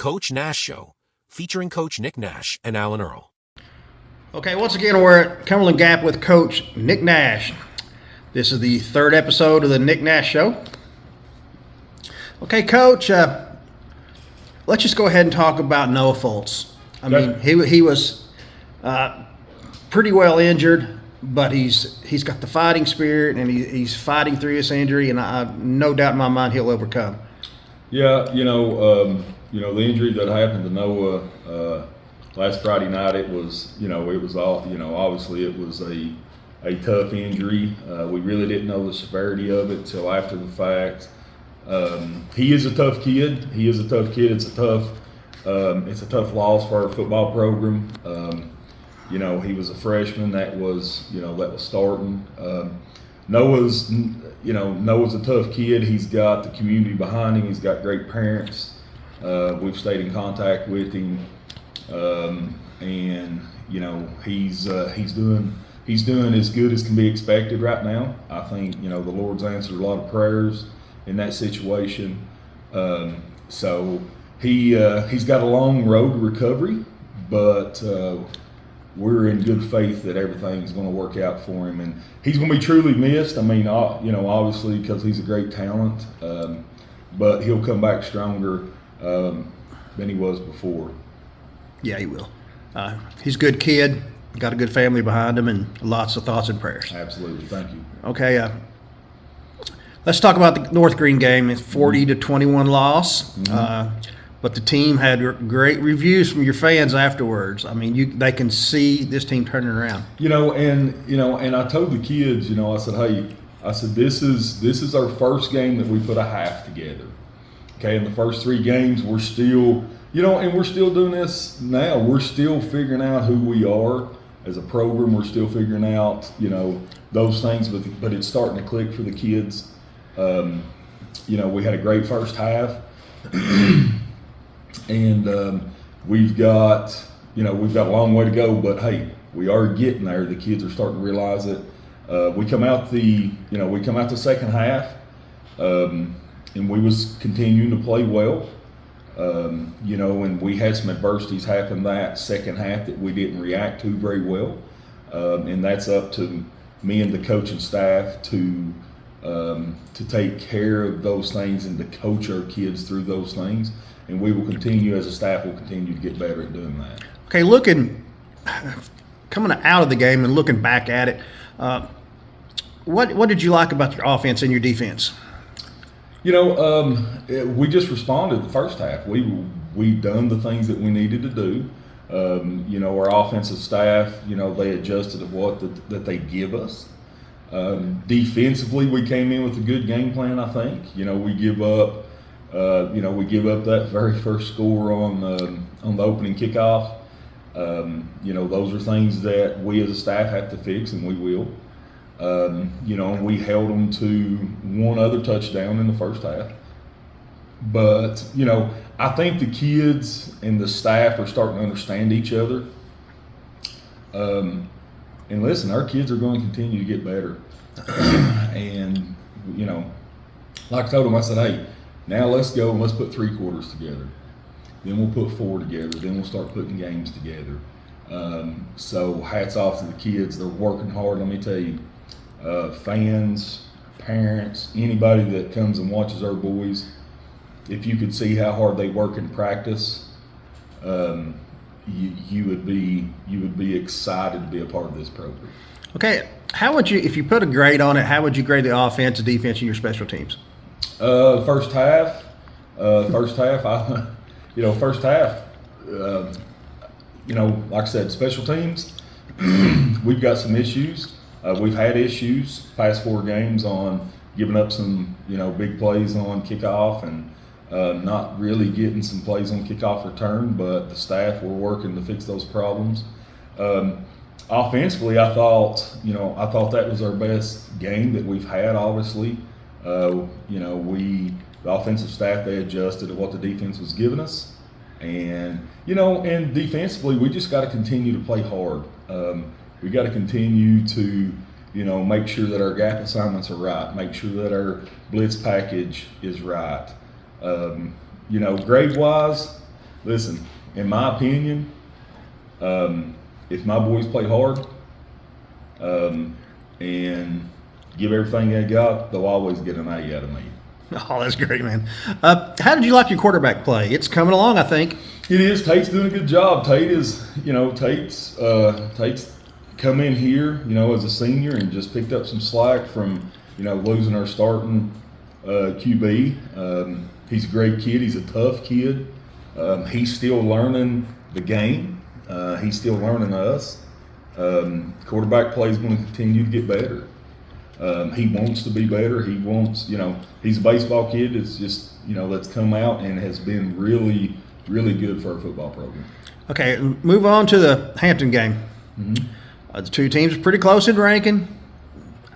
Coach Nash Show, featuring Coach Nick Nash and Alan Earl. Okay, once again, we're at Cumberland Gap with Coach Nick Nash. This is the third episode of the Nick Nash Show. Okay, Coach, let's just go ahead and talk about Noah Fultz. I mean, he was pretty well injured, but he's got the fighting spirit, and he's fighting through this injury, and I no doubt in my mind he'll overcome. Yeah, the injury that happened to Noah last Friday night, it was obviously it was a tough injury. We really didn't know the severity of it till after the fact. He is a tough kid. It's a tough loss for our football program. He was a freshman that was starting. Noah's a tough kid. He's got the community behind him. He's got great parents. We've stayed in contact with him, and he's doing as good as can be expected right now. I think the Lord's answered a lot of prayers in that situation. So he's got a long road to recovery, but we're in good faith that everything's going to work out for him, and he's going to be truly missed. I mean, obviously because he's a great talent, but he'll come back stronger than he was before. Yeah, he will. He's a good kid, got a good family behind him, and lots of thoughts and prayers. Absolutely, thank you. Okay, let's talk about the North Green game. It's 40-21 loss. Mm-hmm. But the team had great reviews from your fans afterwards. I mean, they can see this team turning around. And I told the kids, I said, this is our first game that we put a half together. Okay, in the first three games, we're still, and we're still doing this now. We're still figuring out who we are as a program. We're still figuring out, those things, but it's starting to click for the kids. We had a great first half. And we've got a long way to go, but hey, we are getting there. The kids are starting to realize it. We come out the second half, and we was continuing to play well. And we had some adversities happen that second half that we didn't react to very well. And that's up to me and the coaching staff to take care of those things and to coach our kids through those things. And we will continue, as a staff, will continue to get better at doing that. Okay, coming out of the game and looking back at it, what did you like about your offense and your defense? We just responded the first half. We done the things that we needed to do. Our offensive staff, they adjusted to what that they give us. Defensively, we came in with a good game plan. I think. We give up. We give up that very first score on the opening kickoff. Those are things that we as a staff have to fix, and we will. We held them to one other touchdown in the first half. But, I think the kids and the staff are starting to understand each other. And listen, our kids are going to continue to get better. And, like I told them, I said, hey, now let's go and let's put three quarters together. Then we'll put four together. Then we'll start putting games together. So hats off to the kids. They're working hard. Let me tell you, fans, parents, anybody that comes and watches our boys, if you could see how hard they work in practice, you would be excited to be a part of this program. Okay, how would you, if you put a grade on it, how would you grade the offense, the defense, and your special teams? First half, like I said, special teams, we've got some issues. We've had issues past four games on giving up some, big plays on kickoff and not really getting some plays on kickoff return, but the staff were working to fix those problems. Offensively, I thought that was our best game that we've had, obviously. The offensive staff, they adjusted to what the defense was giving us. And defensively, we just got to continue to play hard. We got to continue to, make sure that our gap assignments are right, make sure that our blitz package is right. Grade-wise, Listen, in my opinion, if my boys play hard and give everything they got, they'll always get an A out of me. Oh, that's great, man. How did you like your quarterback play? It's coming along, I think. It is. Tate's doing a good job. Tate's come in here, as a senior and just picked up some slack from, losing our starting QB. He's a great kid. He's a tough kid. He's still learning the game. He's still learning us. Quarterback play is going to continue to get better. He wants to be better. He wants, he's a baseball kid. It's just, that's come out and has been really, really good for our football program. Okay, move on to the Hampton game. Mm-hmm. The two teams are pretty close in ranking,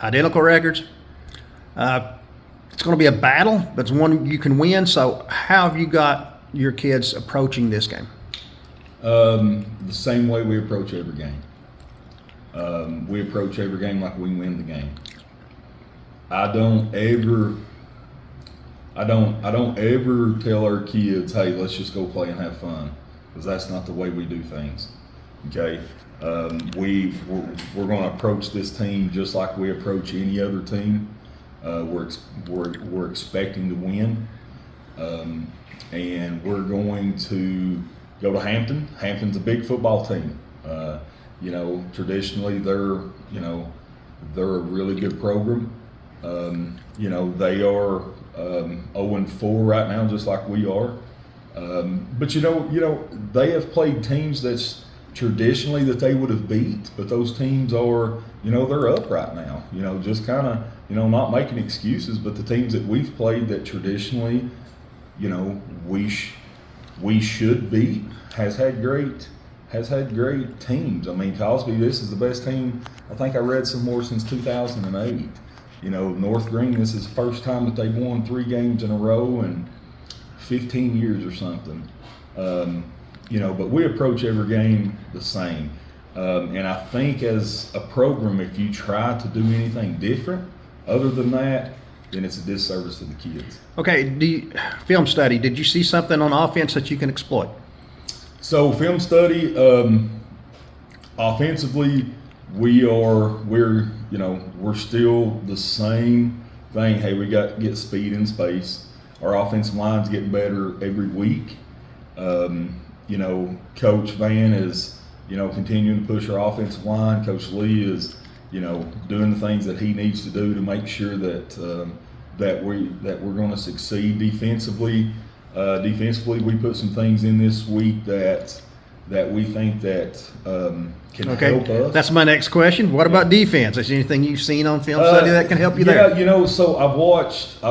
identical records. It's going to be a battle, but it's one you can win. So how have you got your kids approaching this game? The same way we approach every game. We approach every game like we win the game. I don't ever tell our kids, hey, let's just go play and have fun, because that's not the way we do things. Okay, we're going to approach this team just like we approach any other team. We're expecting to win, and we're going to go to Hampton. Hampton's a big football team. Traditionally they're a really good program. They are 0-4 right now, just like we are. But they have played teams that's traditionally that they would have beat, but those teams are, they're up right now. Just kind of, not making excuses, but the teams that we've played that traditionally, we should beat has had great teams. I mean, Cosby, this is the best team. I think I read some more since 2008. North Green, this is the first time that they've won 3 games in a row in 15 years or something. But we approach every game the same. And I think as a program, if you try to do anything different other than that, then it's a disservice to the kids. Okay, film study, did you see something on offense that you can exploit? So film study, offensively, we're still the same thing. Hey, we got to get speed in space. Our offensive line's getting better every week. Coach Van is, continuing to push our offensive line. Coach Lee is, doing the things that he needs to do to make sure that we're going to succeed defensively. Defensively, we put some things in this week that we think that can help us. That's my next question. What about defense? Is there anything you've seen on film study that can help you there? Yeah, so I've watched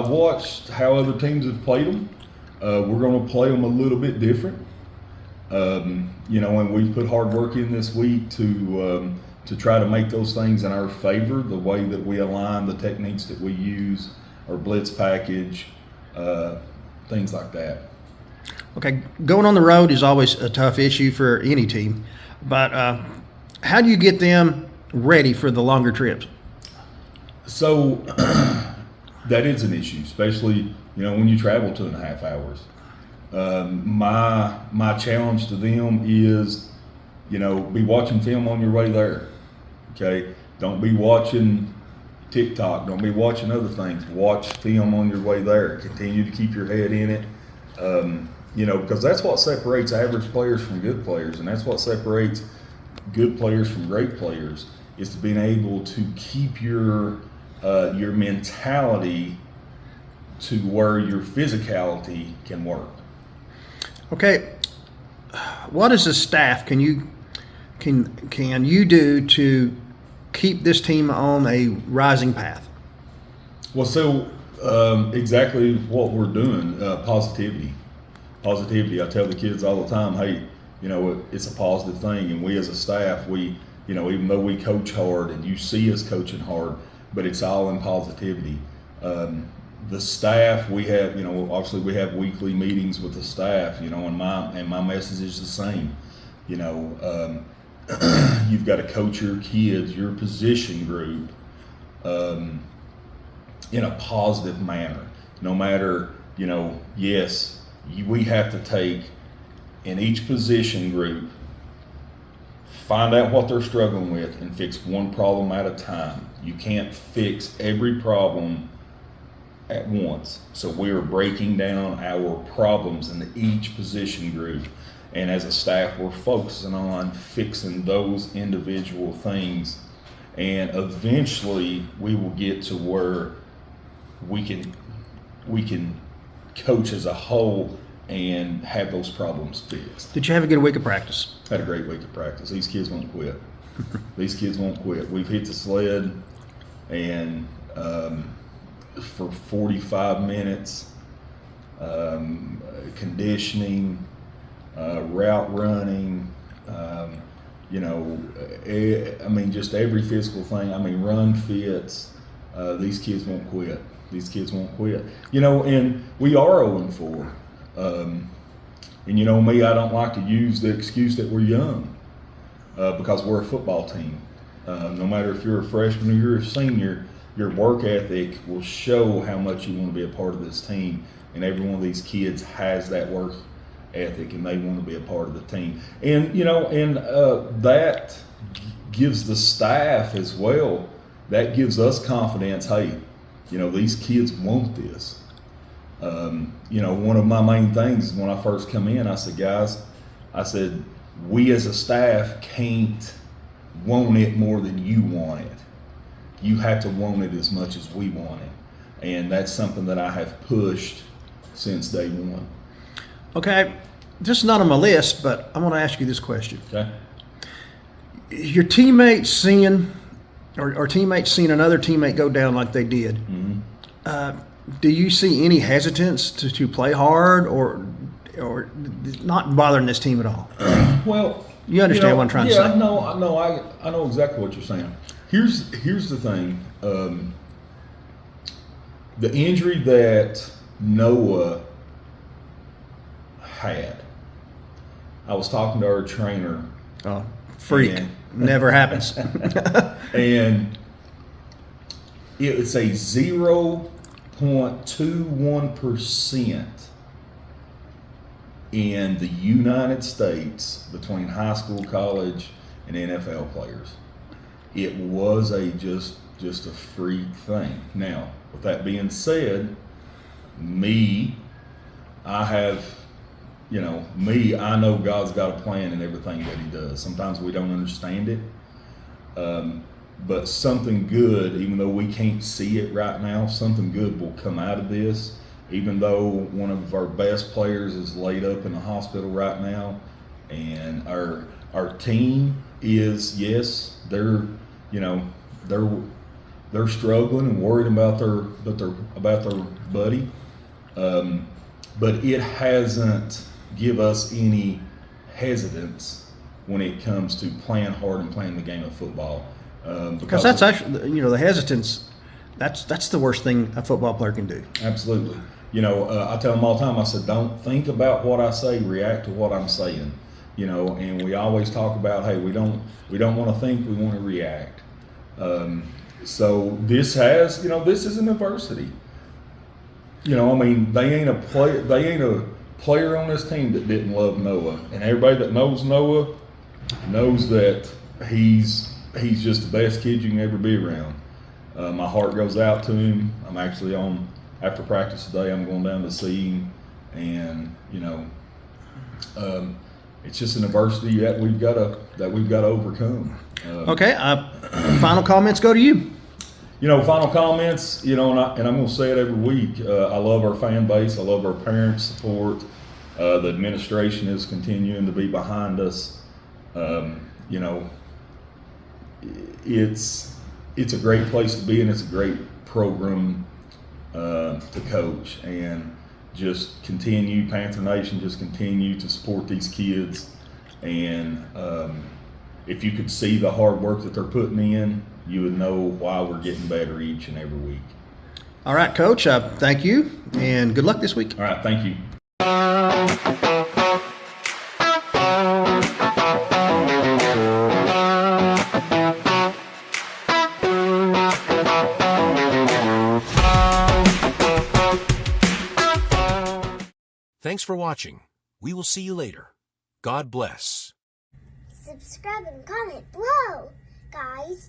how other teams have played them. We're going to play them a little bit different. And we've put hard work in this week to try to make those things in our favor. The way that we align, the techniques that we use, our blitz package. Things like that. Okay, going on the road is always a tough issue for any team, but how do you get them ready for the longer trips? So that is an issue, especially when you travel 2.5 hours. My challenge to them is, be watching film on your way there. Okay, don't be watching TikTok. Don't be watching other things. Watch film on your way there. Continue to keep your head in it. Because that's what separates average players from good players, and that's what separates good players from great players, is to being able to keep your mentality to where your physicality can work. Okay, what is the staff can you do to keep this team on a rising path? Well, so exactly what we're doing, positivity. I tell the kids all the time, hey, it's a positive thing. And we as a staff, even though we coach hard and you see us coaching hard, but it's all in positivity. The staff, we have, obviously we have weekly meetings with the staff, and my message is the same. You've got to coach your kids, your position group, in a positive manner. No matter, yes, we have to take in each position group, find out what they're struggling with, and fix one problem at a time. You can't fix every problem at once. So we are breaking down our problems in each position group. And as a staff, we're focusing on fixing those individual things. And eventually we will get to where we can coach as a whole and have those problems fixed. Did you have a good week of practice? Had a great week of practice. These kids won't quit. These kids won't quit. We've hit the sled, and for 45 minutes, conditioning, route running, just every physical thing. Run fits. These kids won't quit. These kids won't quit. And we are 0-4. And you know me, I don't like to use the excuse that we're young, because we're a football team. No matter if you're a freshman or you're a senior, your work ethic will show how much you want to be a part of this team. And every one of these kids has that work ethic, and they want to be a part of the team. And that gives the staff as well. That gives us confidence. Hey, these kids want this. One of my main things is when I first come in, I said, guys, we as a staff can't want it more than you want it. You have to want it as much as we want it. And that's something that I have pushed since day one. Okay, this is not on my list, but I want to ask you this question. Okay. Your teammates seeing another teammate go down like they did, do you see any hesitance to play hard or not bothering this team at all? Well, you understand what I'm trying to say? I know exactly what you're saying. Here's the thing. The injury that Noah had, I was talking to our trainer. Oh, freak. Never happens. And it's a 0.21% in the United States between high school, college, and NFL players. It was just a freak thing. Now, with that being said, I know God's got a plan in everything that He does. Sometimes we don't understand it, but something good, even though we can't see it right now, something good will come out of this. Even though one of our best players is laid up in the hospital right now, and our team is, yes, they're struggling and worried about their buddy, but it hasn't give us any hesitance when it comes to playing hard and playing the game of football. Because that's actually, the hesitance, that's the worst thing a football player can do. Absolutely. I tell them all the time, I said, don't think about what I say, react to what I'm saying. And we always talk about, hey, we don't want to think, we want to react. So this is an adversity. They ain't a player on this team that didn't love Noah. And everybody that knows Noah knows that he's just the best kid you can ever be around. My heart goes out to him. I'm actually after practice today, I'm going down to see him, and it's just an adversity that we've got to overcome. Okay, final comments go to you. Final comments. And I'm going to say it every week. I love our fan base. I love our parents' support. The administration is continuing to be behind us. It's a great place to be, and it's a great program to coach, and just continue, Panther Nation, just continue to support these kids. And if you could see the hard work that they're putting in, you would know why we're getting better each and every week. All right, Coach, thank you, and good luck this week. All right, thank you. Thanks for watching. We will see you later. God bless. Subscribe and comment below, guys.